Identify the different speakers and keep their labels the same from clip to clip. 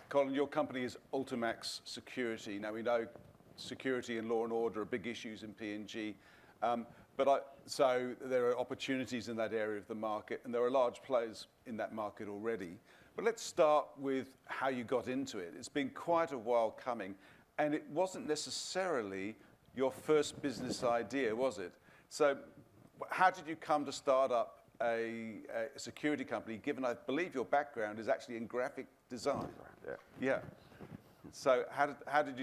Speaker 1: Collin, your company is Ultimax Security. Now, we know security and law and order are big issues in PNG. So there are opportunities in that area of the market, and there are large players in that market already. But let's start with how you got into it. It's been quite a while coming, and it wasn't necessarily your first business idea, was it? So how did you come to start up a security company, given I believe your background is actually in graphic design?
Speaker 2: Yeah.
Speaker 1: Yeah. So how did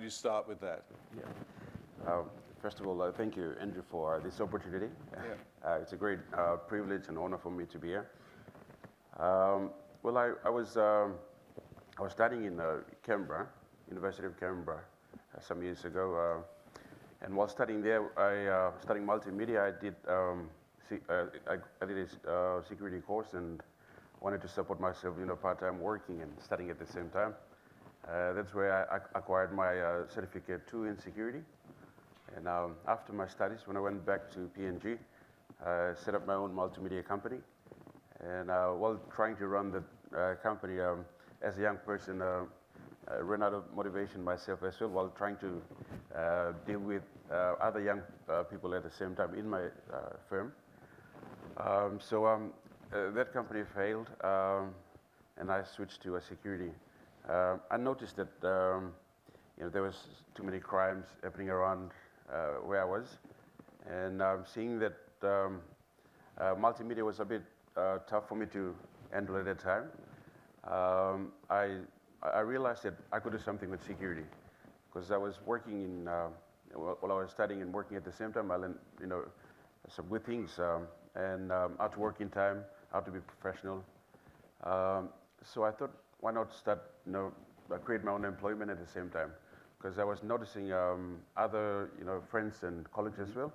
Speaker 1: you start with that?
Speaker 2: Yeah. First of all, thank you, Andrew, for this opportunity.
Speaker 1: Yeah.
Speaker 2: It's a great privilege and honor for me to be here. Well, I was studying in Canberra, University of Canberra, some years ago, and while studying there, studying multimedia, I did a security course and wanted to support myself, part-time working and studying at the same time. That's where I acquired my certificate 2 in security. And after my studies, when I went back to PNG, I set up my own multimedia company. And while trying to run the company, as a young person, I ran out of motivation myself as well, while trying to deal with other young people at the same time in my firm. So that company failed, and I switched to a security. I noticed that there was too many crimes happening around where I was, and seeing that multimedia was a bit tough for me to handle at that time, I realized that I could do something with security, because I was working in while I was studying and working at the same time. I learned some good things, and how to work in time, how to be professional. So I thought, why not start create my own employment at the same time? Because I was noticing other friends and colleagues as well.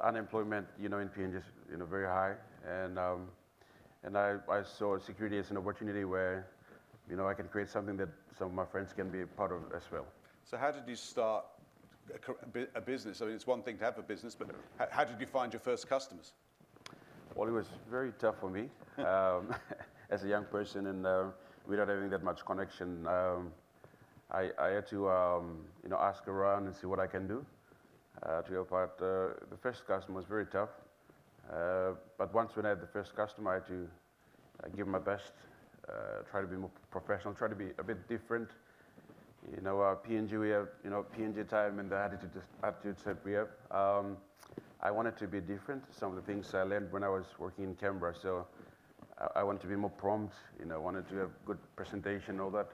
Speaker 2: Unemployment in PNG is very high, and I saw security as an opportunity where I can create something that some of my friends can be a part of as well.
Speaker 1: So how did you start a business? I mean, it's one thing to have a business, but how did you find your first customers?
Speaker 2: Well, it was very tough for me as a young person, and without having that much connection. I had to ask around and see what I can do to help out. The first customer was very tough, but once when I had the first customer, I had to give my best, try to be more professional, try to be a bit different. PNG, we have PNG time and the attitudes that we have. I wanted to be different. Some of the things I learned when I was working in Canberra, so I wanted to be more prompt. Wanted to have good presentation, all that.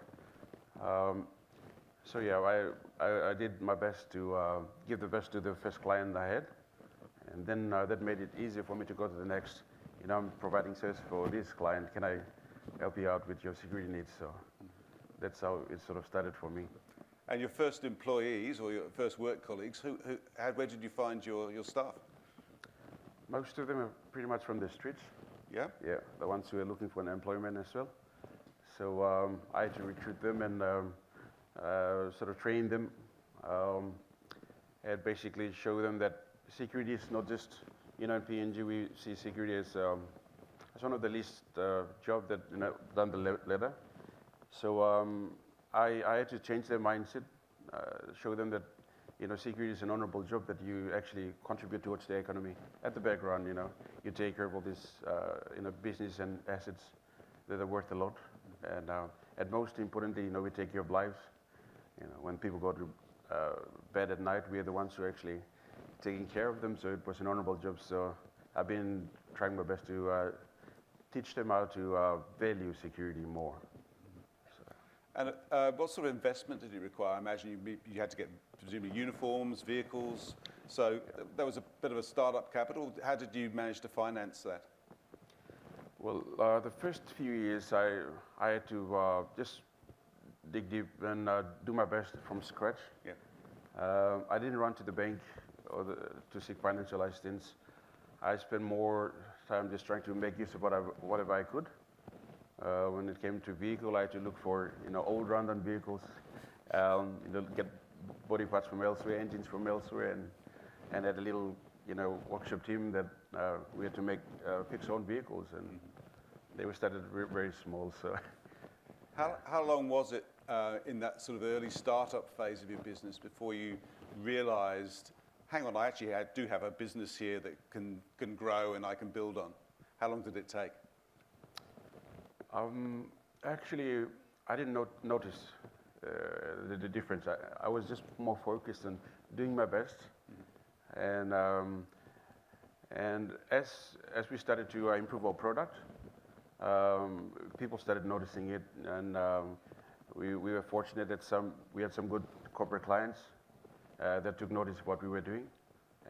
Speaker 2: So yeah, I did my best to give the best to the first client I had, and then that made it easier for me to go to the next. I'm providing service for this client. Can I help you out with your security needs? So that's how it sort of started for me.
Speaker 1: And your first employees or your first work colleagues, where did you find your staff?
Speaker 2: Most of them are pretty much from the streets.
Speaker 1: Yeah?
Speaker 2: Yeah, the ones who are looking for an employment as well. So I had to recruit them and sort of train them, and basically show them that security is not just, in PNG we see security as one of the least job that, down the ladder. So I had to change their mindset, show them that, security is an honorable job, that you actually contribute towards the economy. At the background, you take care of all this, business and assets that are worth a lot. And most importantly, we take care of lives. When people go to bed at night, we are the ones who are actually taking care of them. So it was an honorable job. So I've been trying my best to teach them how to value security more.
Speaker 1: And what sort of investment did it require? I imagine you had to get presumably uniforms, vehicles. So there was a bit of a startup capital. How did you manage to finance that?
Speaker 2: Well, the first few years, I had to just dig deep and do my best from scratch.
Speaker 1: Yeah.
Speaker 2: I didn't run to the bank to seek financial assistance. I spent more time just trying to make use of whatever I could. When it came to vehicle, I had to look for old rundown vehicles, get body parts from elsewhere, engines from elsewhere, and had a little workshop team that we had to fix our own vehicles, and they were started very small. So
Speaker 1: How long was it in that sort of early startup phase of your business before you realised, hang on, I actually do have a business here that can grow and I can build on? How long did it take?
Speaker 2: Actually, I didn't notice the difference. I was just more focused on doing my best, and as we started to improve our product, people started noticing it, and we were fortunate that we had some good corporate clients that took notice of what we were doing,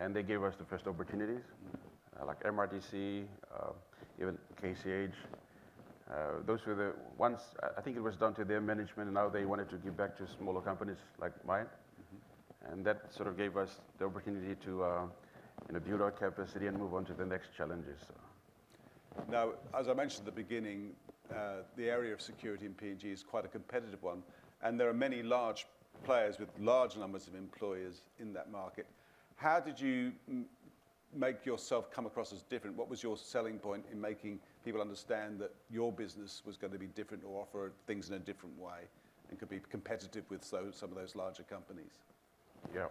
Speaker 2: and they gave us the first opportunities, like MRTC, even KCH. Those were the ones, I think it was down to their management, and now they wanted to give back to smaller companies like mine. And that sort of gave us the opportunity to build our capacity and move on to the next challenges.
Speaker 1: Now, as I mentioned at the beginning, the area of security in PNG is quite a competitive one, and there are many large players with large numbers of employers in that market. How did you make yourself come across as different? What was your selling point in making people understand that your business was going to be different or offer things in a different way and could be competitive with some of those larger companies?
Speaker 2: Yeah.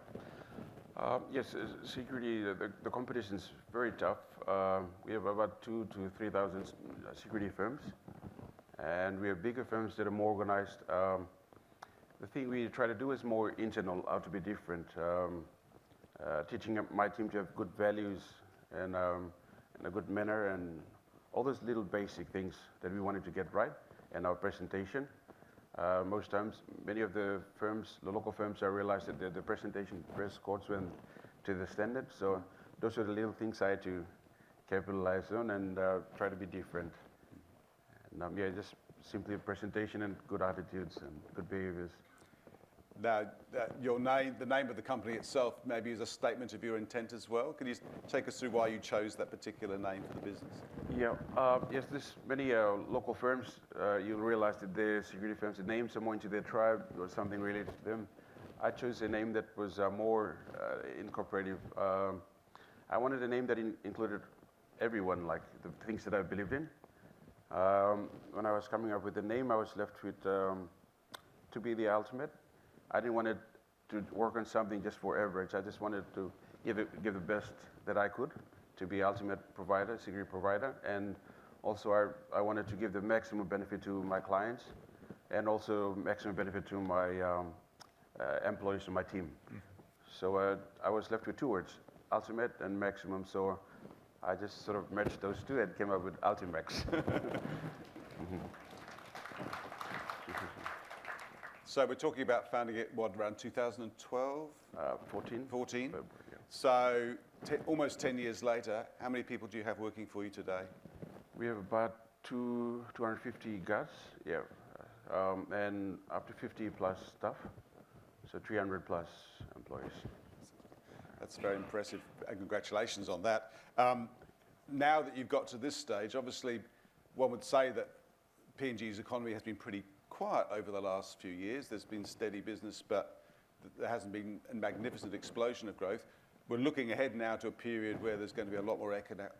Speaker 2: Yes, security, the competition is very tough. We have about 2,000 to 3,000 security firms, and we have bigger firms that are more organized. The thing we try to do is more internal, how to be different. Teaching my team to have good values and a good manner and all those little basic things that we wanted to get right in our presentation. Most times, many of the firms, the local firms, I realized that the presentation press codes went to the standard. So those are the little things I had to capitalize on and try to be different. And yeah, just simply presentation and good attitudes and good behaviors.
Speaker 1: Now, the name of the company itself maybe is a statement of your intent as well. Could you take us through why you chose that particular name for the business?
Speaker 2: Yeah, yes, there's many local firms. You'll realize that the security firms, the names are more into their tribe or something related to them. I chose a name that was more incorporative. I wanted a name that included everyone, like the things that I believed in. When I was coming up with the name, I was left with to be the ultimate. I didn't want it to work on something just for average. I just wanted to give the best that I could to be ultimate provider, security provider, and also I wanted to give the maximum benefit to my clients, and also maximum benefit to my employees, to my team. So I was left with two words, ultimate and maximum. So I just sort of merged those two and came up with Ultimax.
Speaker 1: So we're talking about founding it, what, around 2012?
Speaker 2: 14.
Speaker 1: 14?
Speaker 2: Yeah.
Speaker 1: So almost 10 years later, how many people do you have working for you today?
Speaker 2: We have about 250 guards, yeah, and up to 50 plus staff, so 300 plus employees.
Speaker 1: That's very impressive, and congratulations on that. Now that you've got to this stage, obviously one would say that PNG's economy has been pretty quiet over the last few years. There's been steady business, but there hasn't been a magnificent explosion of growth. We're looking ahead now to a period where there's going to be a lot more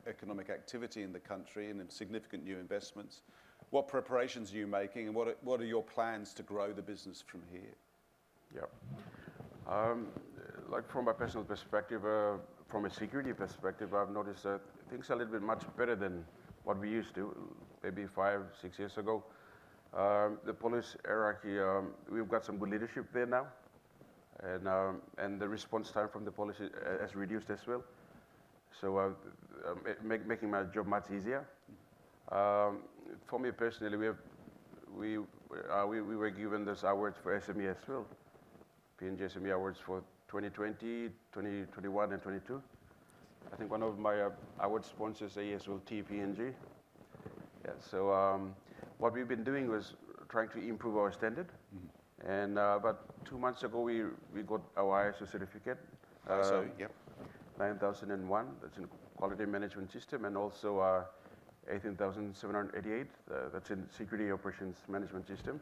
Speaker 1: economic activity in the country and significant new investments. What preparations are you making, and what are your plans to grow the business from here?
Speaker 2: Yeah. Like from a personal perspective, from a security perspective, I've noticed that things are a little bit much better than what we used to, maybe 5, 6 years ago. The police hierarchy, we've got some good leadership there now, and the response time from the police has reduced as well. So making my job much easier. For me personally, we were given those awards for SME as well, PNG SME awards for 2020, 2021, and 22. I think one of my award sponsors is PNG. Yeah, so what we've been doing was trying to improve our standard. And about 2 months ago, we got our ISO certificate.
Speaker 1: ISO, yep.
Speaker 2: 9001, that's in quality management system, and also 18788, that's in security operations management system.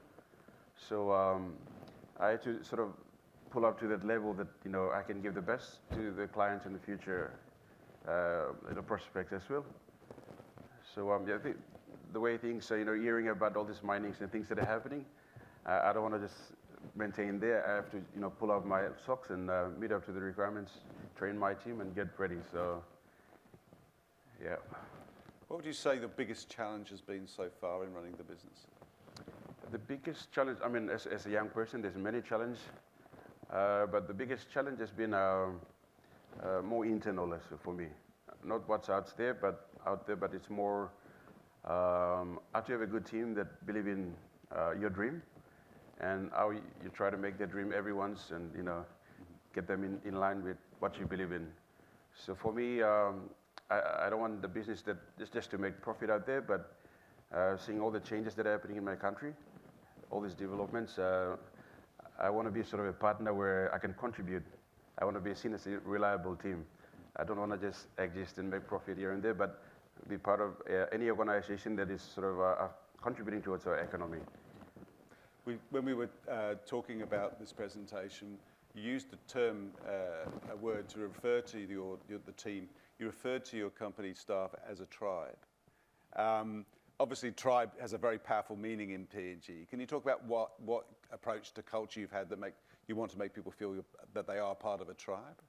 Speaker 2: So I had to sort of pull up to that level that I can give the best to the clients in the future, prospects as well. So yeah, the way things are, hearing about all these minings and things that are happening, I don't want to just maintain there. I have to, pull out my socks and meet up to the requirements, train my team, and get ready. So, yeah.
Speaker 1: What would you say the biggest challenge has been so far in running the business?
Speaker 2: The biggest challenge, as a young person, there's many challenges, but the biggest challenge has been more internal for me. Not what's out there, but it's more how to have a good team that believe in your dream, and how you try to make their dream everyone's, and get them in line with what you believe in. So for me, I don't want the business that is just to make profit out there, but seeing all the changes that are happening in my country, all these developments, I want to be sort of a partner where I can contribute. I want to be seen as a reliable team. I don't want to just exist and make profit here and there, but be part of any organization that is sort of contributing towards our economy.
Speaker 1: When we were talking about this presentation, you used the term, a word to refer to the team. You referred to your company staff as a tribe. Obviously, tribe has a very powerful meaning in PNG. Can you talk about what approach to culture you've had that you want to make people feel that they are part of a tribe?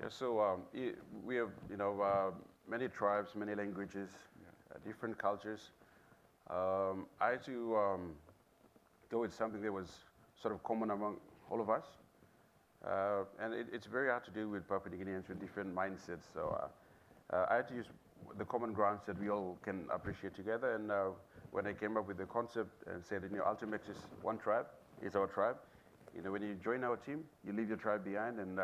Speaker 2: Yeah, so we have, many tribes, many languages, different cultures. I had to go with something that was sort of common among all of us. And it's very hard to do with Papua New Guineans with different mindsets. So I had to use the common grounds that we all can appreciate together. And when I came up with the concept and said, Ultimax is one tribe, it's our tribe. When you join our team, you leave your tribe behind and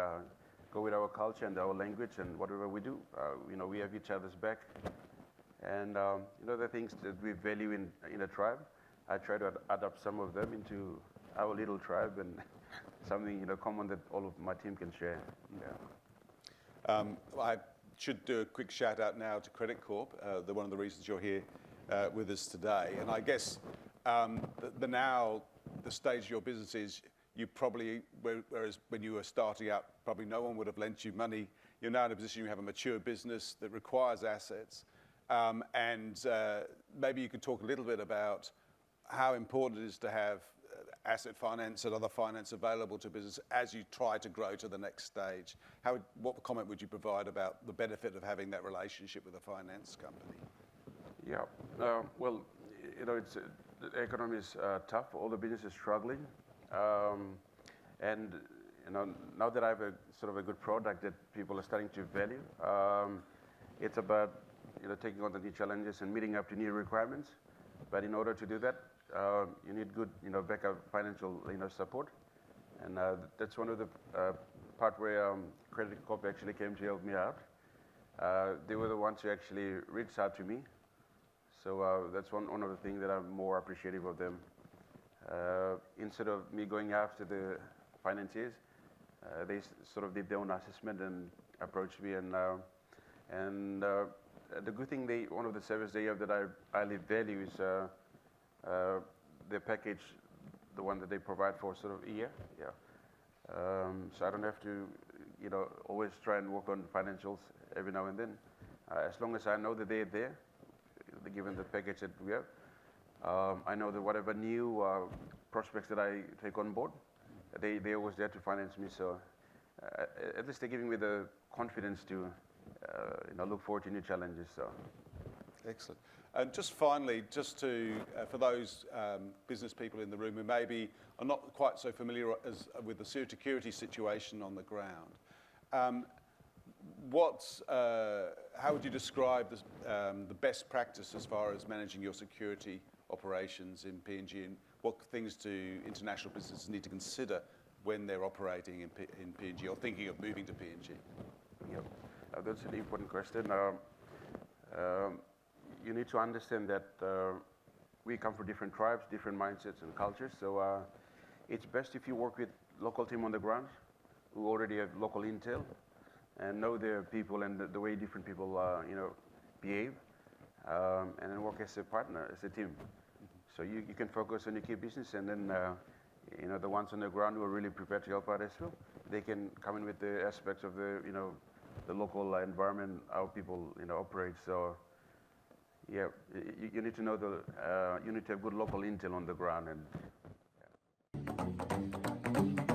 Speaker 2: go with our culture and our language and whatever we do. We have each other's back. And the things that we value in a tribe, I try to adapt some of them into our little tribe and something common that all of my team can share. Yeah.
Speaker 1: I should do a quick shout out now to Credit Corp. They're one of the reasons you're here with us today. And I guess the stage of your business is you probably, whereas when you were starting out, probably no one would have lent you money. You're now in a position you have a mature business that requires assets. And maybe you could talk a little bit about how important it is to have asset finance and other finance available to business as you try to grow to the next stage. What comment would you provide about the benefit of having that relationship with a finance company?
Speaker 2: Yeah, well, the economy is tough. All the business is struggling, and now that I have a sort of a good product that people are starting to value, it's about taking on the new challenges and meeting up to new requirements. But in order to do that, you need good, backup financial, support, and that's one of the part where Credit Corp actually came to help me out. They were the ones who actually reached out to me, so that's one of the things that I'm more appreciative of them. Instead of me going after the financiers, they sort of did their own assessment and approached me, and the good thing one of the services they have that I highly value is their package, the one that they provide for sort of a year. Yeah. So I don't have to, always try and work on financials every now and then. As long as I know that they're there, given the package that we have, I know that whatever new prospects that I take on board, they're always there to finance me. So at least they're giving me the confidence to, look forward to new challenges. So.
Speaker 1: Excellent. And just finally, for those business people in the room who maybe are not quite so familiar with the security situation on the ground, how would you describe the best practice as far as managing your security operations in PNG, and what things do international businesses need to consider when they're operating in PNG or thinking of moving to PNG?
Speaker 2: Yep. That's an important question. You need to understand that we come from different tribes, different mindsets and cultures. So it's best if you work with local team on the ground who already have local intel and know their people and the way different people, behave, and then work as a partner, as a team. So you can focus on your key business, and then the ones on the ground who are really prepared to help out as well, they can come in with the aspects of the local environment, how people operate. So Yeah, you need to know you need to have good local intel on the ground, and yeah.